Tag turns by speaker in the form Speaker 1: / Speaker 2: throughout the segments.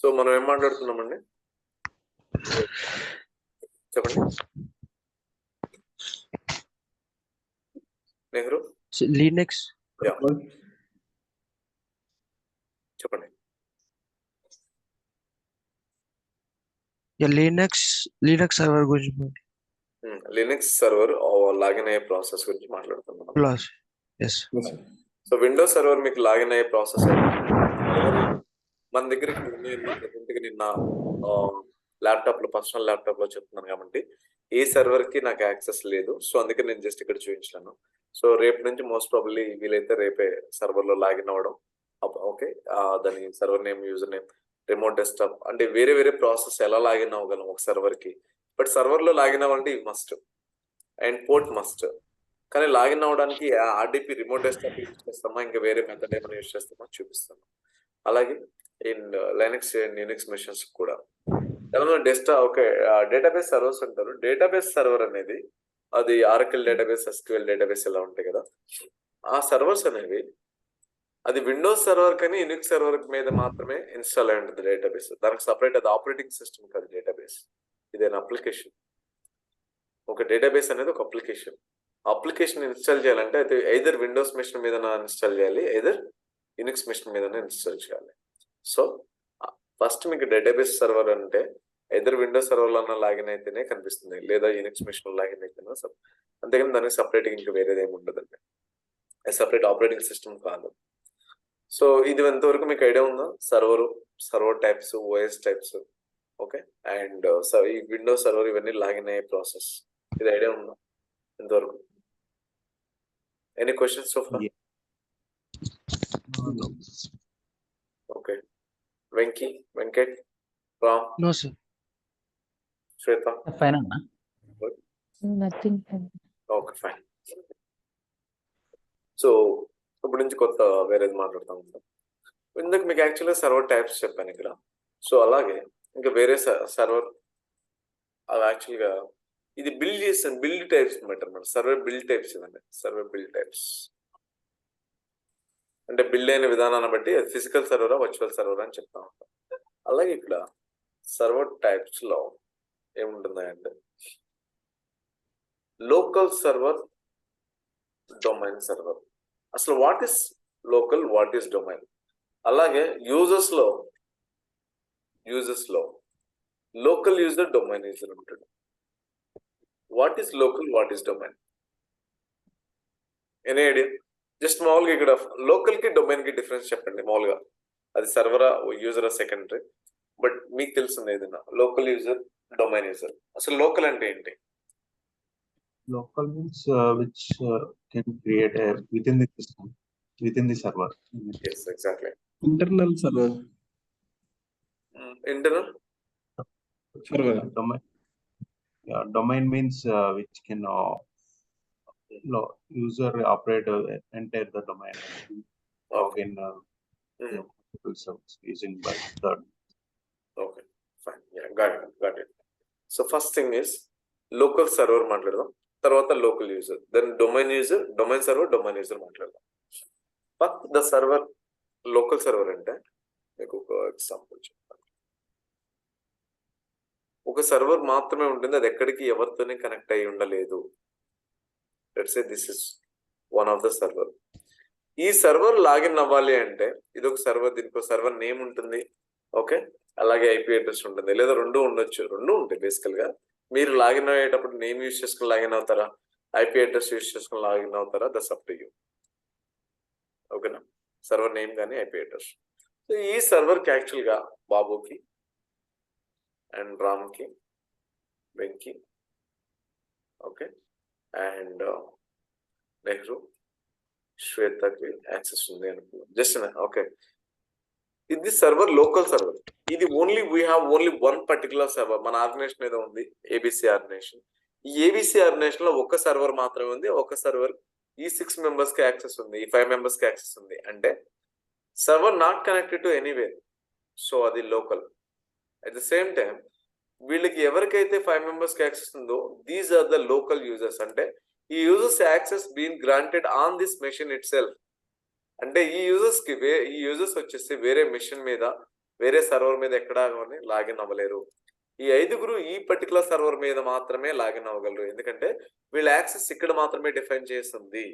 Speaker 1: So మనం ఏం మాట్లాడుతున్నామండి? చెప్పండి నెహ్రూ.
Speaker 2: లినక్స్
Speaker 1: చెప్పండి.
Speaker 2: లినక్స్ సర్వర్ గురించి
Speaker 1: లినక్స్ సర్వర్ లాగిన్ అయ్యే ప్రాసెస్ గురించి మాట్లాడుతున్నాం. సో విండోస్ సర్వర్ మీకు లాగిన్ అయ్యే ప్రాసెస్ మన దగ్గరికి నిన్న ల్యాప్టాప్ లో పర్సనల్ ల్యాప్టాప్ లో చెప్తున్నాను కాబట్టి ఏ సర్వర్ కి నాకు యాక్సెస్ లేదు. సో అందుకే నేను జస్ట్ ఇక్కడ చూపించాను. సో రేపు నుంచి మోస్ట్ ప్రాబబ్లీ వీలైతే రేపే సర్వర్ లో లాగిన్ అవ్వడం. ఓకే, దాని server name, user name, remote desktop అంటే వేరే వేరే ప్రాసెస్ ఎలా లాగిన్ అవ్వగలం ఒక సర్వర్ కి. బట్ సర్వర్ లో లాగిన్ అవ్వాలంటే ఇవి మస్ట్ అండ్ పోర్ట్ మస్ట్. కానీ లాగిన్ అవ్వడానికి ఆర్డిపి రిమోట్ డెస్క్టాప్ యూజ్ చేస్తామా, ఇంకా వేరే మెథడ్ ఏమైనా యూజ్ చేస్తామా చూపిస్తాను. అలాగే in Linux and Unix machines కూడా డెస్క్టాప్ ఓకే డేటాబేస్ సర్వర్స్ అంటారు. డేటాబేస్ సర్వర్ అనేది అది ఆరకిల్ డేటాబేస్, ఎస్క్యూఎల్ డేటాబేస్ ఎలా ఉంటాయి కదా, ఆ సర్వర్స్ అనేవి అది విండోస్ సర్వర్ కానీ యూనిక్స్ సర్వర్ మీద మాత్రమే ఇన్స్టాల్ అయి ఉంటుంది డేటాబేస్. దానికి సపరేట్ అది ఆపరేటింగ్ సిస్టమ్ కాదు డేటాబేస్, ఇదేనా అప్లికేషన్. ఒక డేటాబేస్ అనేది ఒక అప్లికేషన్ ఇన్స్టాల్ చేయాలంటే అయితే ఐదర్ విండోస్ మెషిన్ మీద ఇన్స్టాల్ చేయాలి, ఐదర్ యూనిక్స్ మెషిన్ మీద ఇన్స్టాల్ చేయాలి. సో ఫస్ట్ మీకు డేటాబేస్ సర్వర్ అంటే ఐదర్ విండోస్ సర్వర్లో లాగిన్ అయితేనే కనిపిస్తుంది, లేదా యూనిక్స్ మెషిన్ లాగిన్ అయితేనే. అంతేగాని దానికి సపరేట్గా ఇంకా వేరేది ఏమి ఉండదండి, సపరేట్ ఆపరేటింగ్ సిస్టమ్ కాదు. సో ఇది ఎంతవరకు మీకు ఐడియా ఉందా? Server types, OS types, okay, and ఈ విండోస్ సర్వర్ ఇవన్నీ లాగిన్ అయ్యే ప్రాసెస్, ఇది ఐడియా ఉందా ఎంతవరకు? Any questions so far? Okay, Venkat, Ram,
Speaker 2: no sir.
Speaker 1: Shweta,
Speaker 3: fine అన్న.
Speaker 4: నథింగ్.
Speaker 1: Okay fine. సో ఇప్పుడు నుంచి కొత్త వేరేది మాట్లాడుతూ ఉంటాం. ఇందుకు మీకు యాక్చువల్గా సర్వర్ టైప్స్ చెప్పాను ఇక్కడ. సో అలాగే ఇంకా వేరే సర్వర్ అవి యాక్చువల్గా ఇది బిల్డ్ చేసిన బిల్డ్ టైప్స్ అనమాట. సర్వర్ బిల్డ్ టైప్స్ ఇవ్వండి. సర్వర్ బిల్డ్ టైప్స్ అంటే బిల్డ్ అయిన విధానాన్ని బట్టి అది ఫిజికల్ సర్వరా, వర్చువల్ సర్వర్ అని చెప్తా ఉంటాం. అలాగే ఇక్కడ సర్వర్ టైప్స్ లో ఏముంటుందంటే లోకల్ సర్వర్, డొమైన్ సర్వర్. అసలు what is local, what is domain? అలాగే యూజర్స్ లో లోకల్ యూజర్, డొమైన్ యూజర్ ఉంటుంది. What is local, what is domain? Any idea? Just మామూలుగా ఇక్కడ లోకల్ కి డొమైన్ కి డిఫరెన్స్ చెప్పండి. మామూలుగా అది సర్వరా, యూజరా, సెకండరీ. బట్ మీకు తెలిసింది ఏదైనా లోకల్ యూజర్, డొమైన్ యూజర్. అసలు లోకల్ అంటే ఏంటి?
Speaker 5: Local means which can create within the system, within the server.
Speaker 1: Yes, exactly.
Speaker 6: Internal server.
Speaker 1: Internal
Speaker 6: Server.
Speaker 5: Domain. Yeah, domain means which can user operate entire the domain.
Speaker 1: Okay.
Speaker 5: In multiple servers using by third.
Speaker 1: Okay, fine. Yeah, got it. So first thing is local server మాట్లాడదాం, తర్వాత local user, then domain user, domain server, domain user మాట్లాడదాం. First the server, local server అంటే మీకు ఒక example చెప్తాను. ఒక server మాత్రమే ఉంటుంది, అది ఎక్కడికి ఎవరితోనే కనెక్ట్ అయ్యి ఉండలేదు. Let's say this is one of the server. ఈ సర్వర్ లాగిన్ అవ్వాలి అంటే ఇది ఒక సర్వర్, దీనికి ఒక సర్వర్ నేమ్ ఉంటుంది, ఓకే, అలాగే ఐపీ అడ్రస్ ఉంటుంది, లేదా రెండు ఉండొచ్చు, రెండు ఉంటాయి బేసికల్ గా. మీరు లాగిన్ అయ్యేటప్పుడు నేమ్ యూజ్ చేసుకుని లాగిన్ అవుతారా, ఐపీ అడ్రస్ యూజ్ చేసుకుని లాగిన్ అవుతారా, దట్స్ అప్ టు యూ. ఓకేనా, సర్వర్ నేమ్ కానీ ఐపీ అడ్రస్. సో ఈ సర్వర్కి యాక్చువల్గా బాబుకి అండ్ రామ్కి, వెంకి, ఓకే, అండ్ నెహ్రూ, శ్వేతకి యాక్సెస్ ఉంది అనుకున్నాం జస్ట్. ఓకే, ఇది సర్వర్, లోకల్ సర్వర్. ఇది only we have only one particular server. మన ఆర్గనైజేషన్ ఏదో ఉంది, ఏబిసి ఆర్గనైజేషన్. ఈ ఏబిసి ఆర్గనైజేషన్ లో ఒక సర్వర్ మాత్రమే ఉంది. ఒక సర్వర్ ఈ 6 members కి యాక్సెస్ ఉంది, ఈ 5 members కి యాక్సెస్ ఉంది. అంటే server not connected to anywhere. So అది local. At the same time వీళ్ళకి ఎవరికైతే 5 members కి యాక్సెస్ ఉందో these are the local users. అంటే ఈ users access been granted on this machine itself. అంటే ఈ యూజర్స్ వచ్చేసి వేరే మెషిన్ మీద వేరే సర్వర్ మీద ఎక్కడా కానీ లాగిన్ అవ్వలేరు. ఈ 5 ఈ పర్టికులర్ సర్వర్ మీద మాత్రమే లాగిన్ అవ్వగలరు. ఎందుకంటే వీళ్ళ యాక్సెస్ ఇక్కడ మాత్రమే డిఫైన్ చేస్తుంది.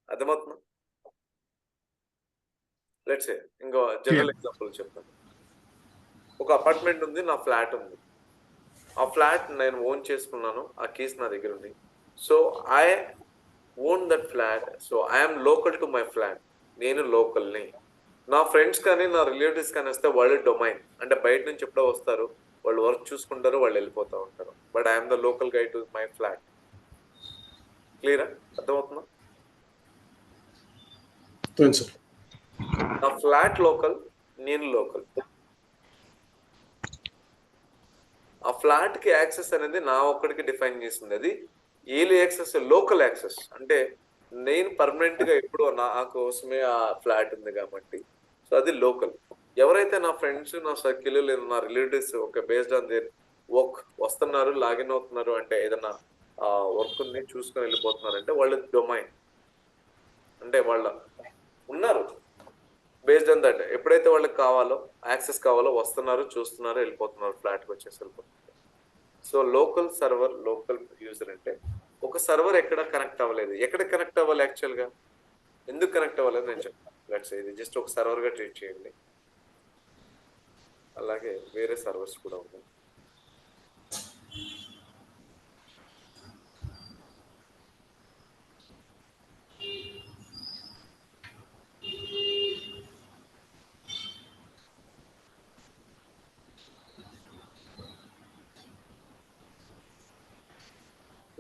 Speaker 1: అర్థమవుతుందా? లెట్స్ సే ఇంకో జనరల్ ఎగ్జాంపుల్ చెప్తాను. ఒక అపార్ట్మెంట్ ఉంది, నా ఫ్లాట్ ఉంది. ఆ ఫ్లాట్ నేను ఓన్ చేసుకున్నాను, ఆ కీస్ నా దగ్గర ఉంది. So I own that flat. So I'm local to my flat. నేను లోకల్ని. నా ఫ్రెండ్స్ కానీ నా రిలేటివ్స్ కానీ వస్తే వాళ్ళు డొమైన్, అంటే బయట నుంచి ఎప్పుడో వస్తారు, వాళ్ళు వర్క్ చూసుకుంటారు, వాళ్ళు వెళ్ళిపోతూ ఉంటారు. But I'm the local guy to my flat. క్లియరా? అర్థమవుతుందా?
Speaker 6: సార్.
Speaker 1: నా ఫ్లాట్ లోకల్, నేను లోకల్. ఆ ఫ్లాట్ కి యాక్సెస్ అనేది నా ఒక్కడికి డిఫైన్ చేస్తుంది. అది ఏలి యాక్సెస్, లోకల్ యాక్సెస్. అంటే నేను పర్మనెంట్ గా ఎప్పుడో నా కోసమే ఆ ఫ్లాట్ ఉంది కాబట్టి, సో అది లోకల్. ఎవరైతే నా ఫ్రెండ్స్, నా సర్కిల్ లేదా నా రిలేటివ్స్ ఒక బేస్డ్ ఆన్ దేర్ వర్క్ వస్తున్నారు, లాగిన్ అవుతున్నారు, అంటే ఏదైనా వర్క్ ఉంది చూసుకొని వెళ్ళిపోతున్నారు అంటే వాళ్ళు డొమైన్. అంటే వాళ్ళ ఉన్నారు బేస్డ్ ఆన్ దట్. ఎప్పుడైతే వాళ్ళకి కావాలో, యాక్సెస్ కావాలో వస్తున్నారు, చూస్తున్నారు, వెళ్ళిపోతున్నారు, ఫ్లాట్కి వచ్చేసి వెళ్ళిపోతున్నారు. So local server, local user అంటే ఒక సర్వర్ ఎక్కడ కనెక్ట్ అవ్వలేదు. ఎక్కడ కనెక్ట్ అవ్వాలి యాక్చువల్గా, ఎందుకు కనెక్ట్ అవ్వలేదు నేను చెప్తాను. లెట్స్ ఇది జస్ట్ ఒక సర్వర్గా ట్రీట్ చేయండి. అలాగే వేరే సర్వర్స్ కూడా ఉన్నాయి.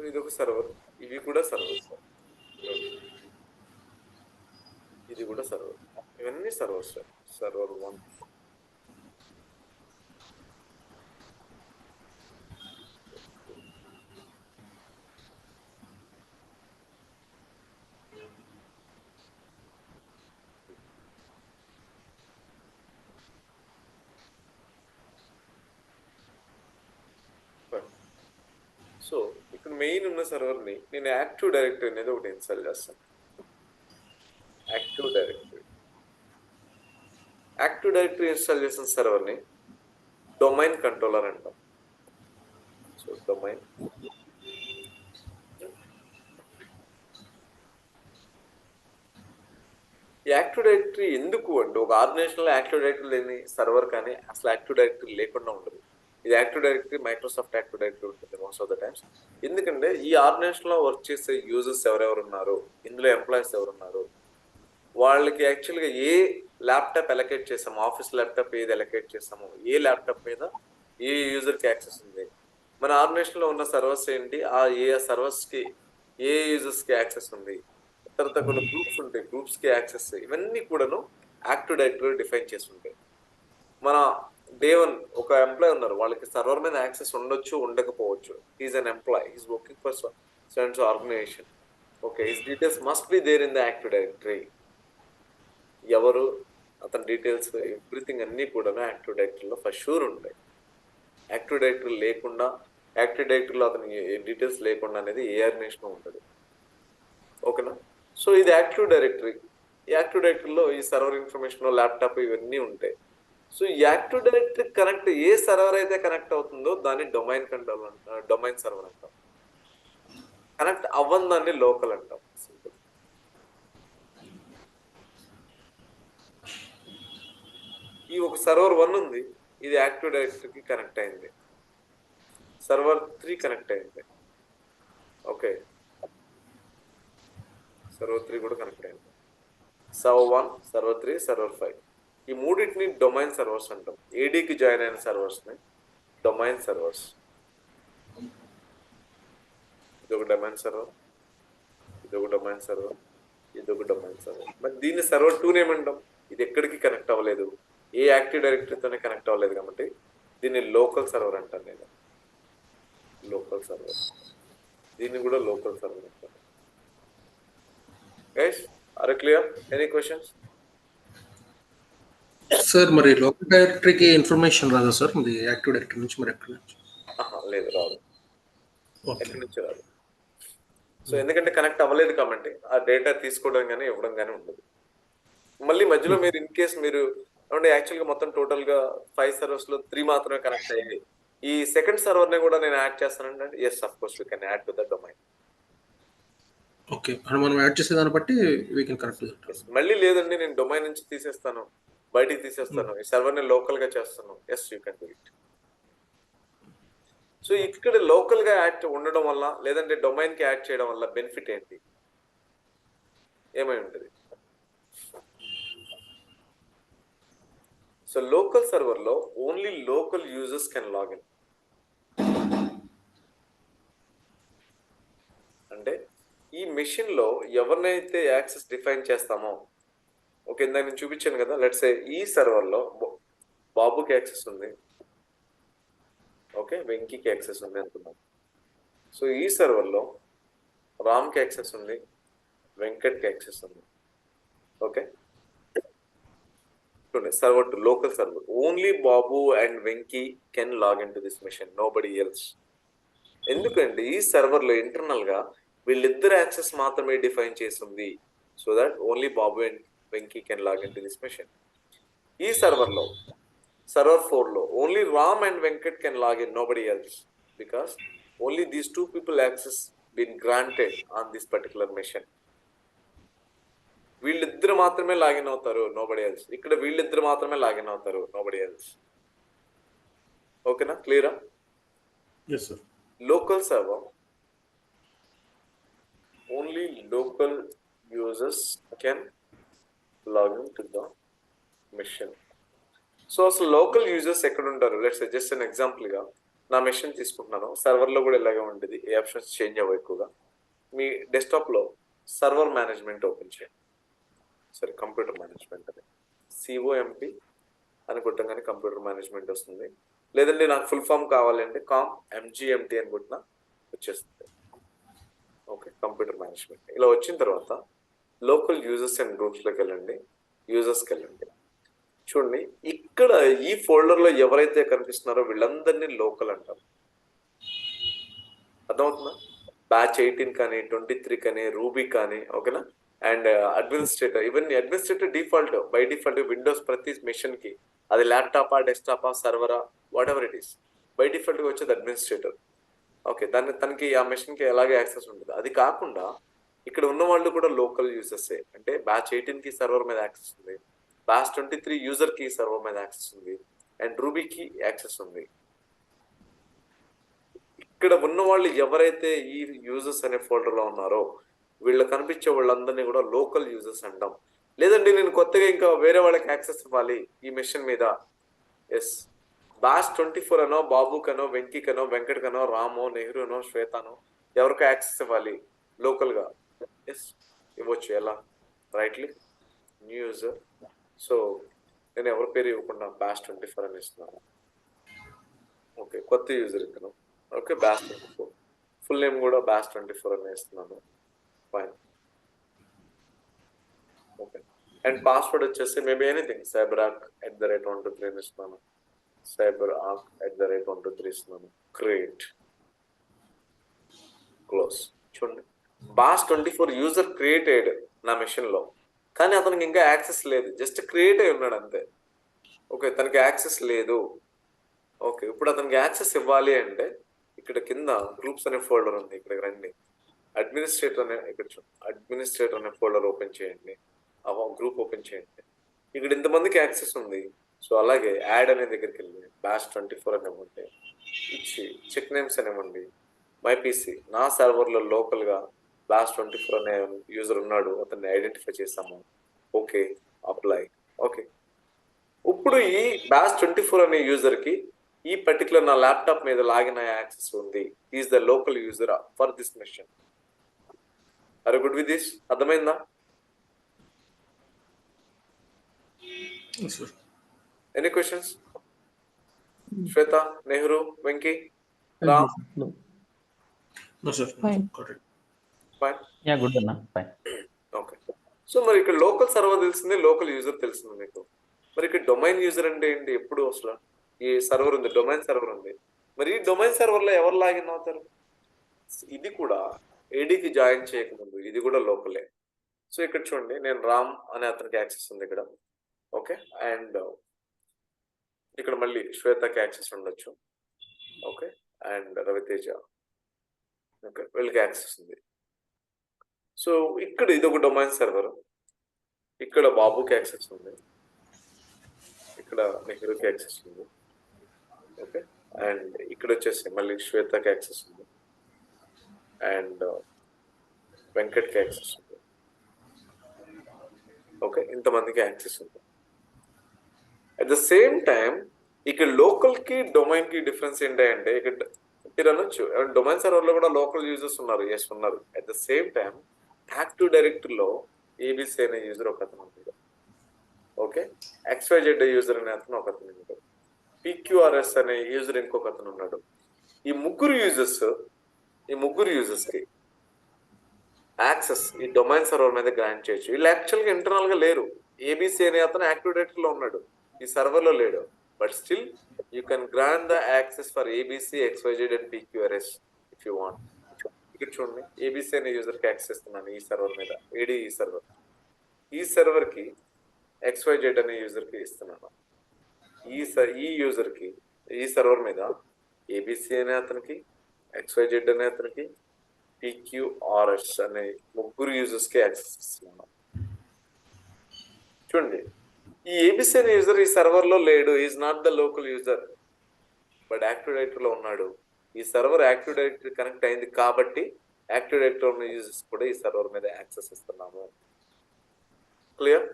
Speaker 1: ఇది ఒక సర్వర్, ఇవి కూడా సర్వర్స్, ఇది కూడా సర్వర్, ఇవన్నీ సర్వర్స్. సర్వర్ 1, సో ఇక్కడ మెయిన్ ఉన్న సర్వర్ని నేను యాక్టివ్ డైరెక్టరీ అనేది ఒకటి ఇన్స్టాల్ చేస్తాను. యాక్టివ్ డైరెక్టరీ ఇన్స్టాల్ చేసిన సర్వర్ని డొమైన్ కంట్రోలర్ అంటాం. సో డొమైన్ యాక్టివ్ డైరెక్టరీ ఎందుకు అంటే, ఒక ఆర్గనైజేషన్లో యాక్టివ్ డైరెక్టరీ లేని సర్వర్ కానీ అసలు యాక్టివ్ డైరెక్టరీ లేకుండా ఉండదు. ఇది active directory, Microsoft active directory ఉంటుంది మోస్ట్ ఆఫ్ ద టైమ్స్. ఎందుకంటే ఈ ఆర్గనైజేషన్లో వర్క్ చేసే యూజర్స్ ఎవరెవరు ఉన్నారు, ఇందులో ఎంప్లాయీస్ ఎవరున్నారు, వాళ్ళకి యాక్చువల్గా ఏ ల్యాప్టాప్ ఎలకేట్ చేసాము, ఆఫీస్ ల్యాప్టాప్ ఏది ఎలకేట్ చేసాము, ఏ ల్యాప్టాప్ మీద ఏ యూజర్కి యాక్సెస్ ఉంది, మన ఆర్గనైజేషన్లో ఉన్న సర్వర్స్ ఏంటి, ఆ ఏ సర్వర్స్కి ఏ యూజర్స్కి యాక్సెస్ ఉంది, తర్వాత కొన్ని గ్రూప్స్ ఉంటాయి, గ్రూప్స్కి యాక్సెస్, ఇవన్నీ కూడాను యాక్టివ్ డైరెక్టరీ డిఫైన్ చేసి ఉంటాయి. మన డే 1 ఒక ఎంప్లాయ్ ఉన్నారు, వాళ్ళకి సర్వర్ మీద యాక్సెస్ ఉండొచ్చు, ఉండకపోవచ్చు. Is an employ, is working for certain organisation. Okay, his details must be there in the active directory. ఎవరు, అతని డీటెయిల్స్, ఎవ్రీథింగ్ అన్నీ కూడా యాక్టివ్ డైరెక్టరీలో ఫస్ట్ షూర్ ఉంటాయి. యాక్టివ్ డైరెక్టరీ లేకుండా, యాక్టివ్ డైరెక్టరీలో అతని డీటెయిల్స్ లేకుండా అనేది ఏ ఆర్గనైజేషన్ ఉంటుంది. ఓకేనా? సో ఇది యాక్టివ్ డైరెక్టరీ. ఈ యాక్టివ్ డైరెక్టరీలో ఈ సర్వర్ ఇన్ఫర్మేషన్, ల్యాప్టాప్ ఇవన్నీ ఉంటాయి. సో ఈ యాక్టివ్ డైరెక్టరీ కనెక్ట్ ఏ సర్వర్ అయితే కనెక్ట్ అవుతుందో దాన్ని డొమైన్ కంట్రోల్ అంటాం, డొమైన్ సర్వర్ అంటాం. కనెక్ట్ అవ్వని దాన్ని లోకల్ అంటాం. సింపుల్. ఈ ఒక సర్వర్ 1 ఉంది, ఇది యాక్టివ్ డైరెక్టరీకి కనెక్ట్ అయింది. సర్వర్ 3 కనెక్ట్ అయింది. ఓకే, సర్వర్ 3 కూడా కనెక్ట్ అయింది. సర్వర్ 1, సర్వర్ 3, సర్వర్ 5, ఈ మూడింటిని డొమైన్ సర్వర్స్ అంటాం. ఏడీకి జాయిన్ అయిన సర్వర్స్ని డొమైన్ సర్వర్స్. ఇది ఒక డొమైన్ సర్వర్, ఇది ఒక డొమైన్ సర్వర్, ఇది ఒక డొమైన్ సర్వర్. మరి దీన్ని సర్వర్ 2 ఏమంటాం? ఇది ఎక్కడికి కనెక్ట్ అవ్వలేదు, ఏ యాక్టివ్ డైరెక్టరీతోనే కనెక్ట్ అవ్వలేదు కాబట్టి దీన్ని లోకల్ సర్వర్ అంటాను నేను. లోకల్ సర్వర్, దీన్ని కూడా లోకల్ సర్వర్ అంటాను. Guys, are clear? Any questions?
Speaker 6: Sir మరి లోకల్ డైరెక్టరీకి ఇన్ఫర్మేషన్ రాదా సార్, మరి యాక్టివ్ డైరెక్టరీ నుంచి? మరి ఎక్కడి నుంచి?
Speaker 1: లేదు, రాదు, ఎక్కడి నుంచి రాదు. సో ఎందుకంటే కనెక్ట్ అవ్వలేదు కాబట్టి ఆ డేటా తీసుకోవడం కానీ ఇవ్వడం కానీ ఉండదు. మళ్ళీ మధ్యలో మీరు ఇన్ కేస్ మీరు అంటే యాక్చువల్గా మొత్తం టోటల్ గా 5 సర్వర్స్ లో 3 మాత్రమే కనెక్ట్ అయ్యాయి. ఈ సెకండ్ సర్వర్ ని కూడా నేను యాడ్ చేస్తానంటే yes of course we can add to the domain.
Speaker 6: Okay, మనం యాడ్ చేసే దాన్ని బట్టి వీ కెన్ కరెక్ట్.
Speaker 1: మళ్ళీ లేదండి నేను డొమైన్ నుంచి తీసేస్తాను, బయటికి తీసేస్తాను, ఈ సర్వర్ ని లోకల్ గా చేస్తాను, yes you can do it. So ఇక్కడ లోకల్ గా యాడ్ ఉండడం వల్ల లేదంటే డొమైన్ కి యాడ్ చేయడం వల్ల బెనిఫిట్ ఏంటి, ఏమై ఉంటుంది? సో లోకల్ సర్వర్ లో only local users can login. అంటే ఈ మెషిన్ లో ఎవరినైతే యాక్సెస్ డిఫైన్ చేస్తామో, ఓకే ఇందాక నేను చూపించాను కదా, లెట్స్ సే ఈ సర్వర్ లో బాబుకి యాక్సెస్ ఉంది, ఓకే వెంకీకి యాక్సెస్ ఉంది అనుకున్నాం. సో ఈ సర్వర్ లో రామ్కి యాక్సెస్ ఉంది, వెంకట్కి యాక్సెస్ ఉంది. Okay server to local server. Only Babu and Venki can log into this machine, nobody else. ఎందుకంటే ఈ సర్వర్ లో ఇంటర్నల్ గా వీళ్ళిద్దరు యాక్సెస్ మాత్రమే డిఫైన్ చేస్తుంది, so that only Babu and Venky can log in to this machine. ఈ server లో server 4 లో only Ram and Venkat can log in, nobody else, because only these 2 people access been granted on this particular machine. వీళ్ళిద్దరు మాత్రమే login అవుతారు, nobody else. ఇక్కడ వీళ్ళిద్దరు మాత్రమే login అవుతారు, నోబడి ఎల్స్. ఓకేనా, క్లియరా?
Speaker 6: Yes, sir.
Speaker 1: Local server, only local users can log into the machine. So అసలు లోకల్ యూజర్స్ ఎక్కడ ఉంటారు? లెట్స్ జస్ట్ అన్ ఎగ్జాంపుల్ గా నా మెషిన్ తీసుకుంటున్నాను, సర్వర్ లో కూడా ఇలాగే ఉంటుంది, ఏ ఆప్షన్స్ చేంజ్ అవ్వవు ఎక్కువగా. మీ డెస్క్టాప్ లో సర్వర్ మేనేజ్మెంట్ ఓపెన్ చేయండి, సరే కంప్యూటర్ మేనేజ్మెంట్ అని COMP అని కొట్టగానే కంప్యూటర్ మేనేజ్మెంట్ వస్తుంది. లేదంటే నాకు ఫుల్ ఫామ్ కావాలంటే COMMGMT అని కొట్టినా వచ్చేస్తుంది. ఓకే కంప్యూటర్ మేనేజ్మెంట్ ఇలా వచ్చిన తర్వాత లోకల్ యూజర్స్ అండ్ గ్రూప్స్లోకి వెళ్ళండి, యూజర్స్కి వెళ్ళండి. చూడండి ఇక్కడ ఈ ఫోల్డర్లో ఎవరైతే కనిపిస్తున్నారో వీళ్ళందరినీ లోకల్ అంటారు. అర్థమవుతుందా? బ్యాచ్ 18 కానీ 23 కానీ రూబీ కానీ, ఓకేనా. And administrator, even administrator default by default Windows ప్రతి మెషిన్ కి, అది ల్యాప్టాపా డెస్క్టాపా సర్వరా whatever it is, by default గా వచ్చేది అడ్మినిస్ట్రేటర్. ఓకే తనకి ఆ మెషిన్ కి ఎలాగే యాక్సెస్ ఉంటుంది. అది కాకుండా ఇక్కడ ఉన్న వాళ్ళు కూడా లోకల్ యూజర్సే, అంటే బ్యాచ్ 18 కి సర్వర్ మీద యాక్సెస్ ఉంది, బ్యాచ్ 23 యూజర్ కి సర్వర్ మీద యాక్సెస్ ఉంది, అండ్ రూబీకి యాక్సెస్ ఉంది. ఇక్కడ ఉన్న వాళ్ళు ఎవరైతే ఈ యూజర్స్ అనే ఫోల్డర్ లో ఉన్నారో వీళ్ళు కనిపించే వాళ్ళందరినీ కూడా లోకల్ యూజర్స్ అంటాం. లేదండి నేను కొత్తగా ఇంకా వేరే వాళ్ళకి యాక్సెస్ ఇవ్వాలి ఈ మెషిన్ మీద, ఎస్ బ్యాచ్ 24 అనో బాబుకనో వెంకీకనో వెంకట్కనో రామో నెహ్రూనో శ్వేతనో ఎవరికో యాక్సెస్ ఇవ్వాలి లోకల్ గా, ఎస్ ఇవ్వచ్చు. ఎలా? Rightly new user. సో నేను ఎవరి పేరు ఇవ్వకుండా బ్యాచ్ 24 అని ఇస్తున్నాను. ఓకే కొత్త యూజర్ ఇస్తున్నాను. ఓకే బ్యాచ్ 24 ఫుల్ నేమ్ కూడా బ్యాచ్ 24 అని ఇస్తున్నాను. ఫైన్. ఓకే అండ్ పాస్వర్డ్ వచ్చేసి మేబీ ఎనీథింగ్, cyberark@123 అని ఇస్తున్నాను, cyberark@123 ఇస్తున్నాను. Create close. చూడండి బ్యాచ్ 24 యూజర్ క్రియేటెడ్ నా మెషిన్ లో, కానీ అతనికి ఇంకా యాక్సెస్ లేదు, జస్ట్ క్రియేట్ అయి ఉన్నాడు అంతే. ఓకే తనకి యాక్సెస్ లేదు. ఓకే ఇప్పుడు అతనికి యాక్సెస్ ఇవ్వాలి అంటే ఇక్కడ కింద గ్రూప్స్ అనే ఫోల్డర్ ఉంది, ఇక్కడికి రండి. అడ్మినిస్ట్రేటర్ అనే ఇక్కడ అడ్మినిస్ట్రేటర్ అనే ఫోల్డర్ ఓపెన్ చేయండి, గ్రూప్ ఓపెన్ చేయండి. ఇక్కడ ఇంతమందికి యాక్సెస్ ఉంది. సో అలాగే యాడ్ అనే దగ్గరికి వెళ్ళి బ్యాచ్ 24 అనేవ్వండి, ఇచ్చి చెక్ నేమ్స్ అనేవ్వండి. MyPC నా సర్వర్లో లోకల్గా బ్యాచ్ 24 అనే యూజర్ ఉన్నాడు, అతన్ని ఐడెంటిఫై చేస్తాము. Okay apply. ఓకే ఇప్పుడు ఈ బ్యాచ్ 24 అనే యూజర్కి ఈ పర్టికులర్ నా ల్యాప్టాప్ మీద లాగిన్ అయ్యే యాక్సెస్ ఉంది. Is the local user for this machine. Are you good with this? అర్థమైందా?
Speaker 6: Yes, sir.
Speaker 1: Any questions? Shweta, Nehru, Venky, Ram?
Speaker 6: No, sir.
Speaker 4: Fine.
Speaker 6: Got it.
Speaker 1: Fine.
Speaker 3: Yeah, good enough. Fine.
Speaker 1: Okay so మరి ఇక్కడ local server తెలిసింది, local user తెలిసింది మీకు. మరి ఇక్కడ domain user అంటే ఏంటి? ఎప్పుడు అసలు ఈ సర్వర్ ఉంది, డొమైన్ సర్వర్ ఉంది, మరి ఈ డొమైన్ సర్వర్ లో ఎవరు లాగిన్ అవుతారు? ఇది కూడా ఏడీకి జాయిన్ చేయకముందు ఇది కూడా లోకలే. సో ఇక్కడ చూడండి నేను రామ్ అనే అతనికి యాక్సెస్ ఉంది ఇక్కడ, ఓకే. అండ్ ఇక్కడ మళ్ళీ శ్వేతకి యాక్సెస్ ఉండొచ్చు. ఓకే. అండ్ రవితేజ, ఓకే, వీళ్ళకి యాక్సెస్ ఉంది. సో ఇక్కడ ఇది ఒక డొమైన్ సర్వర్, ఇక్కడ బాబుకి యాక్సెస్ ఉంది, ఇక్కడ నెహ్రూకి యాక్సెస్ ఉంది. ఓకే. అండ్ ఇక్కడ వచ్చేసి మళ్ళీ శ్వేతకి యాక్సెస్ ఉంది, అండ్ వెంకట్కి యాక్సెస్ ఉంది. ఓకే, ఇంతమందికి యాక్సెస్ ఉంది. అట్ ద సేమ్ టైం ఇక్కడ లోకల్ కి డొమైన్ కి డిఫరెన్స్ ఏంటంటే, ఇక్కడ మీరు అనొచ్చు డొమైన్ సర్వర్ లో కూడా లోకల్ యూజర్స్ ఉన్నారు. ఎస్ ఉన్నారు. At the same time active directory లో ఏబిసి అనే యూజర్ ఒక అతను ఉన్నాడు. ఓకే. XYZ యూజర్ అనే అతను ఒక అతను ఉన్నాడు. PQRS అనే యూజర్ ఇంకొక అతను ఉన్నాడు. ఈ ముగ్గురు యూజర్స్ కి యాక్సెస్ ఈ డొమైన్ సర్వర్ మీద గ్రాంట్ చేయొచ్చు. వీళ్ళు యాక్చువల్గా ఇంటర్నల్ గా లేరు. ఏబిసి అనే అతను యాక్టివ్ డైరెక్టరీ లో ఉన్నాడు, ఈ సర్వర్ లో లేడు. But still you can grant the access for ABC, XYZ and PQRS if you want. ఇక్కడ చూడండి, ఏబిసి అనే యూజర్ కి యాక్సెస్ ఇస్తున్నాను ఈ సర్వర్ మీద, ఈ సర్వర్ కి XYZ అనే యూజర్ కి ఇస్తున్నాను. ఈ యూజర్ కి ఈ సర్వర్ మీద ఏబిసి అనే అతనికి, XYZ అనే అతనికి, PQRS అనే ముగ్గురు యూజర్స్ కి యాక్సెస్ ఇస్తున్నాను. చూడండి, ఈ ఏబిసి అనే యూజర్ ఈ సర్వర్ లో లేడు. Is not the local user, but active directory లో ఉన్నాడు. ఈ సర్వర్ యాక్టివ్ డైరెక్టరీ కనెక్ట్ అయింది కాబట్టి యాక్టివ్ డైరెక్టరీ ఉన్న యూజర్స్ కూడా ఈ సర్వర్ మీద యాక్సెస్ ఇస్తున్నాము. క్లియర్?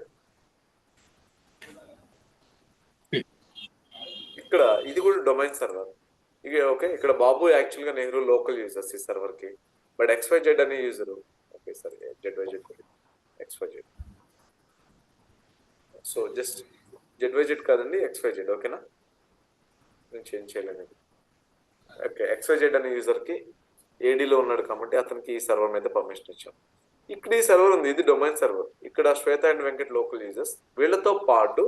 Speaker 1: ఇక్కడ ఇది కూడా డొమైన్ సర్వర్. ఇక ఓకే, ఇక్కడ బాబు యాక్చువల్ గా నెహ్రూ లోకల్ యూజర్స్ ఈ సర్వర్ కి, బట్ XYZ అనే యూజర్, ఓకే సరే ZYZ XYZ, so just ZYZ కాదండి XYZ, ఓకేనా? నేను చేంజ్ చేయలేను. ఓకే, XYZ అనే యూజర్ కి ఏడీలో ఉన్నాడు కాబట్టి అతనికి ఈ సర్వర్ మీద పర్మిషన్ ఇచ్చాం. ఇక్కడ ఈ సర్వర్ ఉంది, ఇది డొమైన్ సర్వర్. ఇక్కడ శ్వేత అండ్ వెంకట్ లోకల్ యూజర్స్, వీళ్ళతో పాటు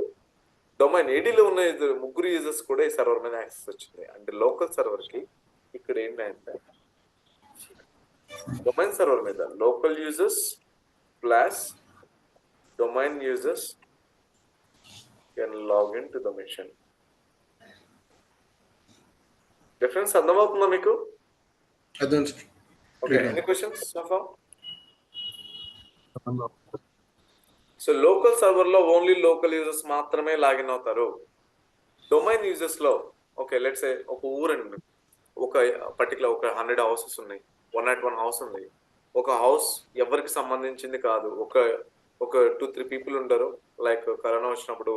Speaker 1: డొమైన్ ఏడీలో ఉన్న ముగ్గురు యూజర్స్ కూడా ఈ సర్వర్ మీద యాక్సెస్ వచ్చింది. అంటే లోకల్ సర్వర్ కి ఇక్కడ ఏంటంటే డొమైన్ సర్వర్ మీద local users plus domain users can log in to the machine. Difference అర్థమవుతుందా మీకు? Okay, any questions so far? So local server లో ఓన్లీ లోకల్ యూజర్స్ మాత్రమే లాగిన్ అవుతారు. డొమైన్ యూజర్స్ లో ఓకే లెట్స్ సే ఒక ఊరండి, ఒక పర్టికులర్ ఒక 100 హౌసెస్ ఉన్నాయి, 101 హౌస్ ఉంది. ఒక హౌస్ ఎవరికి సంబంధించింది కాదు, ఒక 2-3 పీపుల్ ఉంటారు. లైక్ కరోనా వచ్చినప్పుడు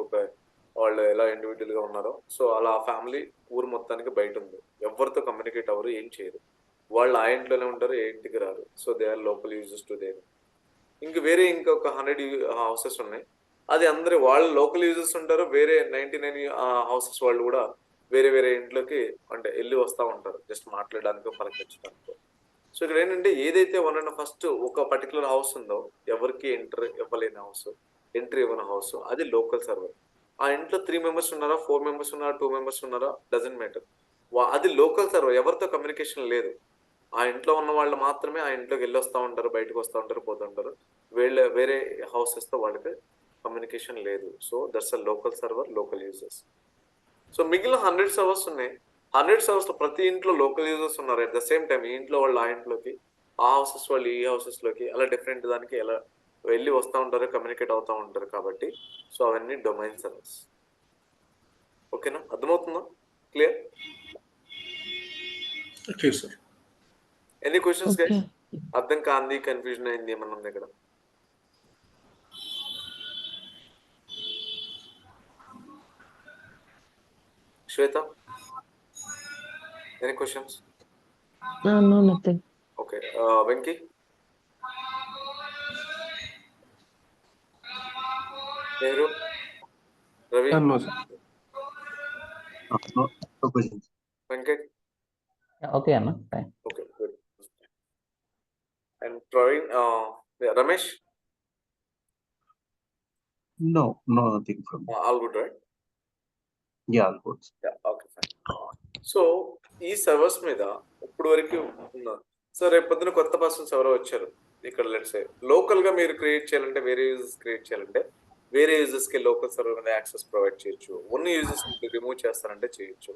Speaker 1: వాళ్ళు ఎలా ఇండివిజువల్ గా ఉన్నారో, సో అలా ఫ్యామిలీ ఊరు మొత్తానికి బయట ఉంది. ఎవరితో కమ్యూనికేట్ అవ్వరు, ఏం చేయరు. వాళ్ళు ఆ ఇంట్లోనే ఉంటారు, ఏ ఇంటికి రారు. So they are local users to there. ఇంకొక 100 హౌసెస్ ఉన్నాయి, అది అందరు వాళ్ళు లోకల్ యూజర్స్ ఉంటారు. వేరే 99 హౌసెస్ వాళ్ళు కూడా వేరే ఇంట్లోకి అంటే వెళ్ళి వస్తూ ఉంటారు, జస్ట్ మాట్లాడడానికి పలకరించడానికి. సో ఇక్కడ ఏంటంటే ఏదైతే ఫస్ట్ ఒక పర్టికులర్ హౌస్ ఉందో, ఎవరికి ఎంట్రీ ఇవ్వలేని హౌస్, ఎంట్రీ ఇవ్వని హౌస్, అది లోకల్ సర్వర్. ఆ ఇంట్లో 3 మెంబర్స్ ఉన్నారా, 4 మెంబర్స్ ఉన్నారా, 2 మెంబర్స్ ఉన్నారా, డజంట్ మ్యాటర్. అది లోకల్ సర్వర్, ఎవరితో కమ్యూనికేషన్ లేదు. ఆ ఇంట్లో ఉన్న వాళ్ళు మాత్రమే ఆ ఇంట్లోకి వెళ్ళి వస్తూ ఉంటారు, బయటకు వస్తూ ఉంటారు, పోతుంటారు. వేరే హౌసెస్ తో వాళ్ళకి కమ్యూనికేషన్ లేదు. So that's a local server, local users. So మిగిలిన 100 సర్వర్స్ ఉన్నాయి. 100 సర్వర్స్ లో ప్రతి ఇంట్లో లోకల్ యూజర్స్ ఉన్నారు. అట్ ద సేమ్ టైం ఈ ఇంట్లో వాళ్ళు ఆ ఇంట్లోకి, ఆ హౌసెస్ వాళ్ళు ఈ హౌసెస్ లోకి, అలా డిఫరెంట్ దానికి ఎలా వెళ్ళి వస్తూ ఉంటారు, కమ్యూనికేట్ అవుతూ ఉంటారు. కాబట్టి సో అవన్నీ డొమైన్ సర్వర్స్. ఓకేనా, అర్థమవుతుందా? Clear?
Speaker 6: Sir.
Speaker 1: Any questions guys?
Speaker 4: Okay.
Speaker 1: అర్థం కాంది, కన్ఫ్యూజన్ అయింది ఏమన్నా ఉంది ఇక్కడ? Shweta, any questions?
Speaker 4: No, nothing.
Speaker 1: Okay, Venki? Nehru? Ravi?
Speaker 5: No, sir. No questions.
Speaker 1: Venkat?
Speaker 3: Okay అన్న, fine.
Speaker 1: Okay, good. And Praveen, Ramesh?
Speaker 5: No, nothing from me.
Speaker 1: All good right?
Speaker 5: Yeah, all good.
Speaker 1: Okay, fine. So ఈ servers మీద ఇప్పుడు వరకు ఉన్న సో రేపు పొద్దున కొత్త పర్సన్స్ ఎవరో వచ్చారు ఇక్కడ, లెట్స్ సే లోకల్ గా మీరు క్రియేట్ చేయాలంటే, వేరే యూజర్స్ క్రియేట్ చేయాలంటే వేరే యూజర్స్ కి లోకల్ సర్వర్ మీద యాక్సెస్ ప్రొవైడ్ చేయొచ్చు. ఉన్న యూజర్స్ రిమూవ్ చేస్తారంటే చేయొచ్చు.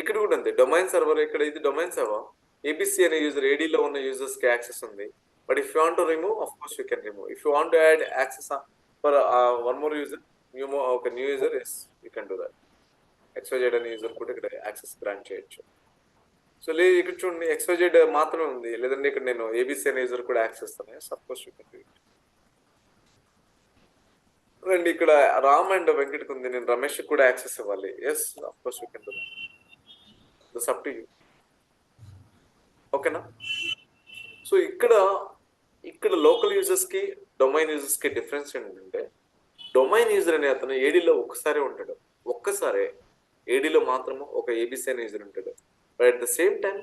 Speaker 1: ఇక్కడ కూడా అంతే, డొమైన్ సర్వర్. ఇక్కడ ఇది డొమైన్ సర్వర్, ఏబిసి అనే యూజర్ ఏడీలో ఉన్న యూజర్స్ కి యాక్సెస్ ఉంది. But if you want to remove, of course you can remove. If you want to add access for one more user, ఒక new user, yes you can do that. XYZ అనే user కూడా ఇక్కడ access grant చేయొచ్చు. So లేదు ఇక్కడ చూడండి XYZ మాత్రమే ఉంది, లేదంటే ఇక్కడ నేను ఏబిసి అనే యూజర్ కూడా యాక్సెస్ ఇస్తాను. Yes of course you can do it. And ఇక్కడ రామ్ అండ్ వెంకట్కి ఉంది, నేను రమేష్ కూడా యాక్సెస్ ఇవ్వాలి. Yes of course you can do that. That's up to you. ఓకేనా? సో ఇక్కడ లోకల్ యూజర్స్ కి డొమైన్ యూజర్స్ కి డిఫరెన్స్ ఏంటంటే, డొమైన్ యూజర్ అనే అతను ఏడీలో ఒక్కసారే ఉంటాడు, ఒక్కసారే ఏడీలో మాత్రము ఒక ఏబిసి అనే యూజర్ ఉంటాడు. But at the same time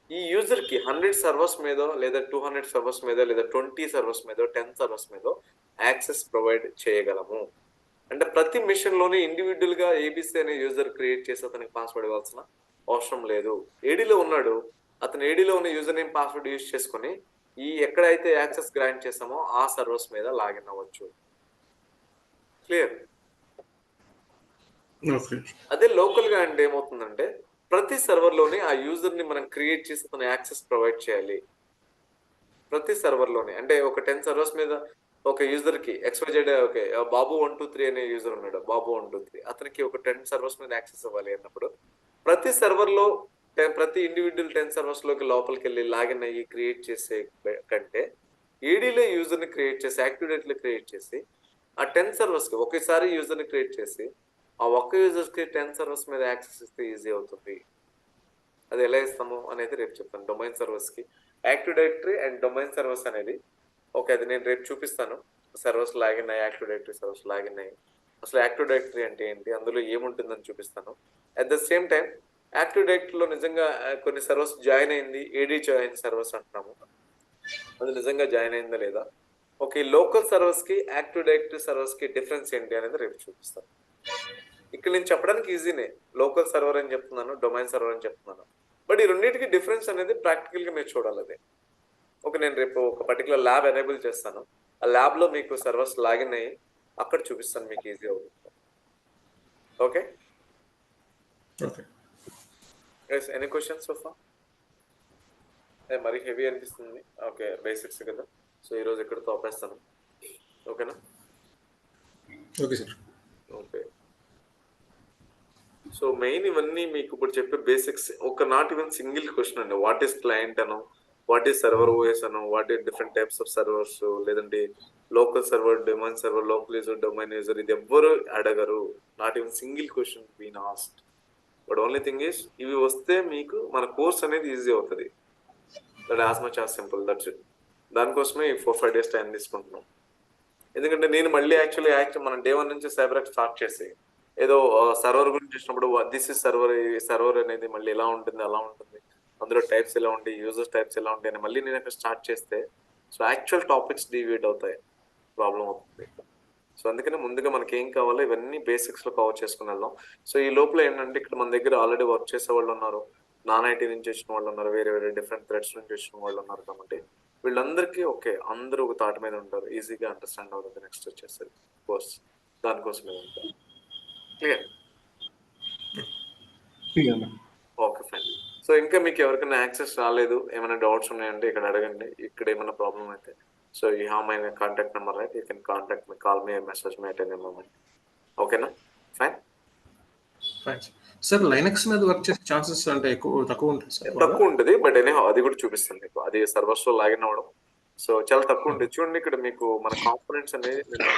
Speaker 1: ఈ యూజర్ కి 100 సర్వర్స్ మీద, లేదా 200 సర్వర్స్ మీద, లేదా 20 సర్వర్స్ మీద, 10 సర్వర్స్ మీద యాక్సెస్ ప్రొవైడ్ చేయగలము. అంటే ప్రతి మిషన్ లోనే ఇండివిజువల్ గా ఏబిసి అనే యూజర్ క్రియేట్ చేసి అతనికి పాస్వర్డ్ ఇవ్వాల్సిన అవసరం లేదు. ఏడీలో ఉన్నాడు, అతను ఏడీలో ఉన్న యూజర్ నేమ్ పాస్వర్డ్ యూజ్ చేసుకుని ఎక్కడైతే యాక్సెస్ గ్రాంట్ చేసామో ఆ సర్వర్స్ మీద లాగిన్ అవ్వచ్చు. క్లియర్? అదే లోకల్ గా అంటే ఏమవుతుందంటే, ప్రతి సర్వర్ లోనే ఆ యూజర్ ని మనం క్రియేట్ చేసి అతను యాక్సెస్ ప్రొవైడ్ చేయాలి. ప్రతి సర్వర్ లోనే, అంటే ఒక 10 సర్వర్స్ మీద ఒక యూజర్ కి XYZ, ఓకే బాబు 123 అనే యూజర్ ఉన్నాడు, బాబు 123, అతనికి ఒక 10 సర్వర్స్ మీద యాక్సెస్ ఇవ్వాలి అన్నప్పుడు ప్రతి సర్వర్ లో ప్రతి ఇండివిజువల్ 10 సర్వర్స్ లోకి లోపలికి వెళ్ళి లాగిన్ అయ్యి క్రియేట్ చేసే కంటే ఏడీలో యూజర్ ని క్రియేట్ చేసి యాక్టివ్ డైరెక్టరీ క్రియేట్ చేసి ఆ 10 సర్వర్స్ కి ఒకేసారి యూజర్ ని క్రియేట్ చేసి ఆ ఒక్క యూజర్స్ కి 10 సర్వర్స్ మీద యాక్సెస్ ఇస్తే ఈజీ అవుతుంది. అది ఎలా ఇస్తాము అనేది రేపు చెప్తాను. డొమైన్ సర్వర్స్ కి active directory and domain servers అనేది ఓకే, అది నేను రేపు చూపిస్తాను. సర్వర్స్ లాగిన్ అయ్యి, యాక్టివ్ డైరెక్టరీ సర్వర్స్ లాగిన్ అయ్యి, అసలు యాక్టివ్ డైరెక్టరీ అంటే ఏంటి, అందులో ఏముంటుందని చూపిస్తాను. At the same time active డైరెక్టరీలో నిజంగా కొన్ని సర్వర్స్ జాయిన్ అయింది, ఏడీ జాయిన్ సర్వర్స్ అంటున్నాము, అది నిజంగా జాయిన్ అయిందా లేదా. ఓకే, లోకల్ సర్వర్స్ కి యాక్టివ్ డైరెక్టరీ సర్వర్స్ కి డిఫరెన్స్ ఏంటి అనేది రేపు చూపిస్తాను. ఇక్కడ నేను చెప్పడానికి ఈజీనే, లోకల్ సర్వర్ అని చెప్తున్నాను, డొమైన్ సర్వర్ అని చెప్తున్నాను. బట్ ఈ రెండింటికి డిఫరెన్స్ అనేది ప్రాక్టికల్ గా మీరు చూడాలి. అదే ఓకే, నేను రేపు ఒక పర్టికులర్ ల్యాబ్ ఎనేబుల్ చేస్తాను, ఆ ల్యాబ్ లో మీకు సర్వర్స్ లాగిన్ అయ్యి అక్కడ చూపిస్తాను, మీకు ఈజీ అవుతుంది. Okay, any questions so far? మరి హెవీ అనిపిస్తుంది. ఓకే, బేసిక్స్ కదా, సో ఈరోజు ఇక్కడ తోపేస్తాను. ఓకేనా?
Speaker 6: Okay sir.
Speaker 1: Okay, so main ఇవన్నీ మీకు ఇప్పుడు చెప్పే బేసిక్స్. ఒక నాట్ ఈవెన్ సింగిల్ క్వశ్చన్ అండి, వాట్ ఈస్ క్లయింట్ అను, వాట్ ఈస్ సర్వర్ ఓఎస్ అను, what is different types of servers, లేదంటే local server, domain server, local user, domain user, ఇది ఎవ్వరు అడగరు. Not even single question been asked. But only thing is ఇవి వస్తే మీకు మన కోర్స్ అనేది ఈజీ అవుతుంది. That as much as simple, that's it. దానికోసమే ఈ 4-5 డేస్ టైం తీసుకుంటున్నాం. ఎందుకంటే నేను మళ్ళీ యాక్చువల్లీ మనం డే 1 నుంచి సైబర్ స్టార్ట్ చేసి ఏదో సర్వర్ గురించి వచ్చినప్పుడు దిస్ ఇస్ సర్వర్, ఈ సర్వర్ అనేది మళ్ళీ ఎలా ఉంటుంది, అలా ఉంటుంది, అందులో టైప్స్ ఎలా ఉంటాయి, యూజర్స్ టైప్స్ ఎలా ఉంటాయి అని మళ్ళీ నేను అక్కడ స్టార్ట్ చేస్తే సో యాక్చువల్ టాపిక్స్ డివియేట్ అవుతాయి, ప్రాబ్లం అవుతుంది. సో అందుకని ముందుగా మనకి ఏం కావాలో ఇవన్నీ బేసిక్స్ లో కవర్ చేసుకుని వెళ్దాం. సో ఈ లోపల ఏంటంటే ఇక్కడ మన దగ్గర ఆల్రెడీ వర్క్ చేసే వాళ్ళు ఉన్నారు, నాన్ ఐటీ నుంచి వచ్చిన వాళ్ళు ఉన్నారు, వేరే వేరే డిఫరెంట్ థ్రెడ్స్ నుంచి వచ్చిన వాళ్ళు ఉన్నారు. కాబట్టి వీళ్ళందరికీ ఓకే, అందరూ ఒక తాటి మీద ఉంటారు, ఈజీగా అండర్స్టాండ్ అవుతుంది నెక్స్ట్ వచ్చేసరికి కోర్స్. దానికోసమే ఉంటారు. క్లియర్? Okay fine. సో ఇంకా మీకు ఎవరికైనా యాక్సెస్ రాలేదు, ఏమైనా డౌట్స్ ఉన్నాయంటే ఇక్కడ అడగండి. ఇక్కడ ఏమైనా ప్రాబ్లం అయితే so you have my contact number, right? You can contact me, call me, message me at any moment. ఓకేనా? ఫైన్.
Speaker 6: సార్ లైనక్స్ మీద వర్క్ చేసే ఛాన్సెస్ అంటే తక్కువ ఉంటుంది సార్?
Speaker 1: తక్కువ ఉంటుంది, బట్ అది కూడా చూపిస్తాను మీకు. అది సర్వర్స్ లో లాగిన్ అవ్వడం సో చాలా తక్కువ ఉంటుంది. చూడండి ఇక్కడ మీకు మన కాంపోనెంట్స్ అనేది నేను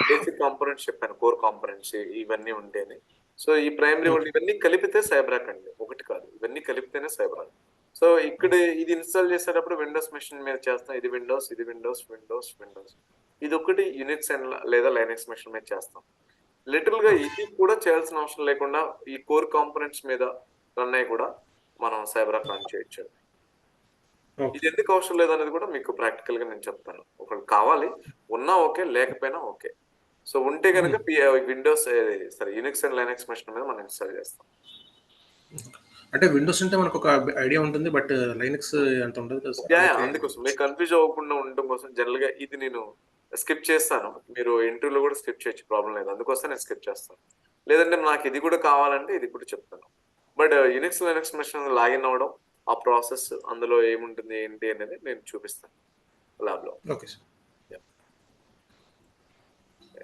Speaker 1: బేసిక్ కాంపోనెంట్స్ చెప్పాను, కోర్ కాంపోనెంట్స్ ఇవన్నీ ఉంటాయని. సో ఈ ప్రైమరీ ఇవన్నీ కలిపితే సైబరాక్ అండి, ఒకటి కాదు, ఇవన్నీ కలిపితేనే సైబరాక్. సో ఇక్కడ ఇది ఇన్స్టాల్ చేసేటప్పుడు విండోస్ మెషిన్ మీద చేస్తాం. ఇది విండోస్, ఇది విండోస్, విండోస్, విండోస్. ఇది ఒకటి యూనిక్స్ లేదా లైనక్స్ మెషిన్ మీద చేస్తాం. లిటరల్ గా ఇది కూడా చేయాల్సిన అవసరం లేకుండా ఈ కోర్ కాంపోనెంట్స్ మీద రన్ అయ్యి కూడా మనం సైబరాక్ రన్ చేయొచ్చు. ఇది ఎందుకు అవసరం లేదనేది కూడా మీకు ప్రాక్టికల్ గా నేను చెప్తాను. ఒకటి కావాలి, ఉన్నా ఓకే, లేకపోయినా ఓకే. సో ఉంటే కనుక Windows Unix and Linux machine మీద మనం ఇన్స్టాల్ చేస్తాం.
Speaker 6: అంటే విండోస్ అంటే మనకు ఒక ఐడియా ఉంటుంది, బట్ లైనక్స్ అంత ఉండదు కదా సార్.
Speaker 1: అందుకోసం మీకు కన్ఫ్యూజ్ అవ్వకుండా ఉండటం కోసం జనరల్ గా ఇది నేను స్కిప్ చేస్తాను. మీరు ఇంటర్వ్యూలో కూడా స్కిప్ చేయొచ్చు, ప్రాబ్లం లేదు. అందుకోసం నేను స్కిప్ చేస్తాను. లేదంటే నాకు ఇది కూడా కావాలంటే ఇది కూడా చెప్తాను. But Unix Linux machine login అవ్వడం, ఆ ప్రాసెస్ అందులో ఏముంటుంది ఏంటి అనేది నేను చూపిస్తాను ల్యాబ్ లో.
Speaker 6: Okay sir.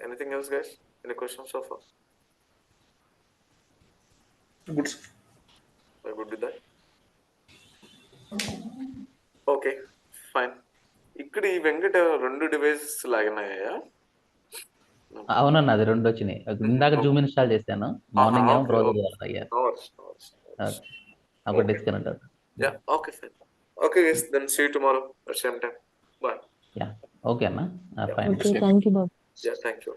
Speaker 1: Anything else guys? Any questions so far?
Speaker 6: Good sir.
Speaker 1: Good with that. Okay fine. ఇక్కడ ఈ వెంకట 2 డివైసెస్ లాగిన్ అయ్యాయా?
Speaker 3: అవునన్నా, అది 2 వచ్చినాయి. ఇందాక జూమ్ ఇన్స్టాల్ చేశాను, మార్నింగ్ ఏమో బ్రౌజర్ ద్వారా అయ్యారు. అప్పుడు డిస్కనెక్ట్ అవుతుంది.
Speaker 1: Yeah, okay, fine. Okay, guys, then see you tomorrow at same time. Bye.
Speaker 3: Yeah okay అన్న, fine.
Speaker 4: Okay, thank you, Bob.
Speaker 1: Yeah, thank you.